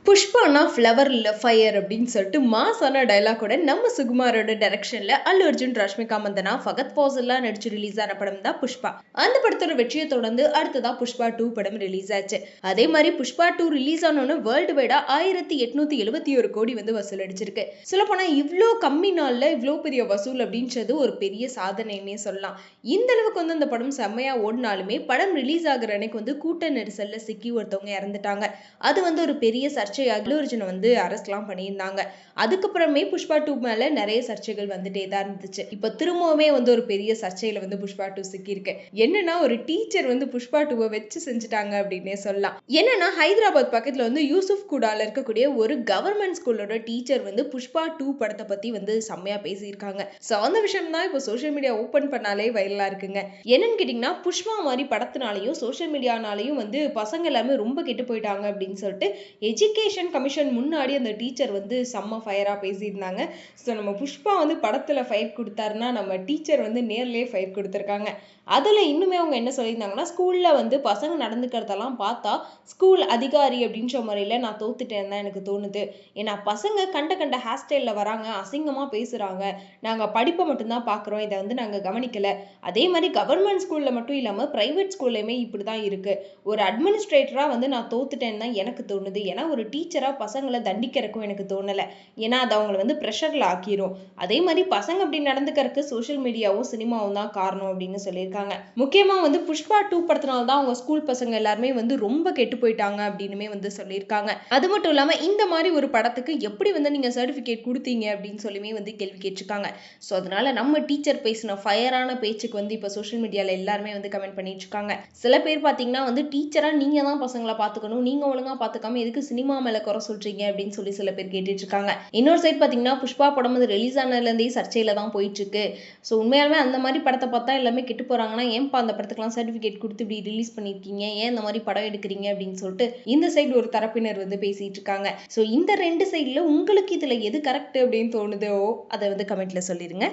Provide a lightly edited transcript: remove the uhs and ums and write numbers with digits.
புஷ்பானா flower இல்ல fire அப்படின்னு சொல்லிட்டு மாசான டைலாகோட நம்ம சுகுமாரோட டைரக்ஷன்ல அல்லு அர்ஜுன், ரஷ்மிகா மந்தனா, ஃபகத் ஃபாசில்லாம் நடிச்சு ரிலீஸ் ஆன படம் தான் புஷ்பா. அந்த படத்தோட வெற்றியை தொடர்ந்து அடுத்ததா புஷ்பா 2 படம் ரிலீஸ் ஆச்சு. அதே மாதிரி புஷ்பா 2 ரிலீஸ் ஆனோன்னு வேர்ல்டு வைடா 1871 கோடி வந்து வசூல் அடிச்சிருக்கு. சொல்லப்போனா இவ்வளோ கம்மி நாள்ல இவ்வளோ பெரிய வசூல் அப்படின்றது ஒரு பெரிய சாதனைன்னே சொல்லலாம். இந்த அளவுக்கு வந்து அந்த படம் செம்மையா ஓடினாலுமே படம் ரிலீஸ் ஆகுற அன்னைக்கு வந்து கூட்ட நெரிசல்ல சிக்கி ஒருத்தவங்க இறந்துட்டாங்க. அது வந்து ஒரு பெரிய சர்ச்சையாக அல்லு அர்ஜுனை வந்து அரெஸ்ட்லாம் பண்ணியிருந்தாங்க. அதுக்கப்புறமே புஷ்பா 2 மேல நிறைய சர்ச்சைகள் வந்துட்டே தான் இருந்துச்சு. இப்ப திரும்பவுமே வந்து ஒரு பெரிய சர்ச்சையில வந்து புஷ்பா 2 சிக்கியிருக்கு. என்னன்னா ஒரு டீச்சர் வந்து புஷ்பா 2 வச்சு செஞ்சுட்டாங்க அப்படின்னே சொல்லலாம். என்னன்னா ஹைதராபாத் பக்கத்துல வந்து யூசுப் கூடால இருக்கக்கூடிய ஒரு கவர்மெண்ட் ஸ்கூலோட டீச்சர் வந்து புஷ்பா 2 படத்தை பத்தி வந்து செம்மையா பேசியிருக்காங்க. சோ அந்த விஷயம் தான் இப்போ சோஷியல் மீடியா ஓபன் பண்ணாலே வைரலா இருக்குங்க. என்னன்னு கேட்டீங்கன்னா புஷ்பா மாதிரி படத்தினாலையும் சோஷியல் மீடியானாலையும் வந்து பசங்க எல்லாமே ரொம்ப கெட்டு போயிட்டாங்க அப்படின்னு சொல்லிட்டு எஜுகேஷன் கமிஷன் முன்னாடி அந்த டீச்சர் வந்து செம்ம ஃபயரா பேசியிருந்தாங்க. ஸோ நம்ம புஷ்பா வந்து படத்துல ஃபயர் கொடுத்தாருன்னா நம்ம டீச்சர் வந்து நேர்லயே ஃபயர் கொடுத்துருக்காங்க. அதுல இன்னுமே அவங்க என்ன சொல்லியிருந்தாங்கன்னா ஸ்கூல்ல வந்து பசங்க நடந்துக்கிறதெல்லாம் பார்த்தா ஸ்கூல் அதிகாரி அப்படின்ற முறையில நான் தோத்துட்டேன் தான் எனக்கு தோணுது. ஏன்னா பசங்க கண்ட கண்ட ஹேர் ஸ்டைல்ல வராங்க, அசிங்கமா பேசுறாங்க, நாங்க படிப்பை மட்டும்தான் பாக்குறோம், இதை வந்து நாங்க கவனிக்கல. அதே மாதிரி கவர்மெண்ட் ஸ்கூல்ல மட்டும் இல்லாம பிரைவேட் ஸ்கூல்லையுமே இப்படிதான் இருக்கு. ஒரு அட்மினிஸ்ட்ரேட்டரா வந்து நான் தோத்துட்டேன்னு தான் எனக்கு தோணுது. ஏன்னா ஒரு டீச்சரா பசங்களை தண்டிக்கிறதுக்கும் எனக்கு தோணல. ஏன்னா அது அவங்களை வந்து ப்ரெஷர்ல ஆக்கிரும். அதே மாதிரி பசங்க அப்படி நடந்துக்கிறதுக்கு சோஷியல் மீடியாவும் சினிமாவும் தான் காரணம் அப்படின்னு சொல்லியிருக்காங்க. முக்கியமா வந்து புஷ்பா 2 படத்தினால தான் அவங்க ஸ்கூல் பசங்க எல்லாருமே வந்து ரொம்ப கெட்டு போயிட்டாங்க அப்படின்னுமே வந்து சொல்லியிருக்காங்க. அது மட்டும் இல்லாம இந்த மாதிரி ஒரு படத்துக்கு எப்படி வந்து நீங்க சர்டிபிகேட் கொடுத்தீங்க அப்படின்னு சொல்லியுமே வந்து கேள்வி கேட்டிருக்காங்க. ஸோ அதனால நம்ம டீச்சர் பேசின ஃபயரான பேச்சுக்கு வந்து இப்போ சோஷியல் மீடியால எல்லாருமே வந்து கமெண்ட் பண்ணிட்டு இருக்காங்க. சில பேர் பார்த்தீங்கன்னா வந்து டீச்சரா நீங்க தான் பசங்களை பார்த்துக்கணும், நீங்க ஒழுங்கா பார்த்துக்காம எதுக்கு சினிமா மேல குறை சொல்றீங்க அப்படின்னு சொல்லி சில பேர் கேட்டுட்டு இருக்காங்க. இன்னொரு சைட் பார்த்தீங்கன்னா புஷ்பா படம் வந்து ரிலீஸ் ஆனதுலேருந்தே சர்ச்சையில தான் போயிட்டு இருக்கு. ஸோ உண்மையாலுமே அந்த மாதிரி படத்தை பார்த்தா எல்லாமே கெட்டு போறாங்கன்னா ஏன்பா அந்த படத்துக்குலாம் சர்டிஃபிகேட் கொடுத்து இப்படி ரிலீஸ் பண்ணியிருக்கீங்க, ஏன் இந்த மாதிரி படம் எடுக்கிறீங்க அப்படின்னு சொல்லிட்டு இந்த சைடு ஒரு தரப்பினர் வந்து பேசிட்டு இருக்காங்க. ஸோ இந்த ரெண்டு சைட்ல உங்களுக்கு இதுல எது கரெக்ட் அப்படின்னு தோணுதோ அதை வந்து கமெண்ட்ல சொல்லிருங்க.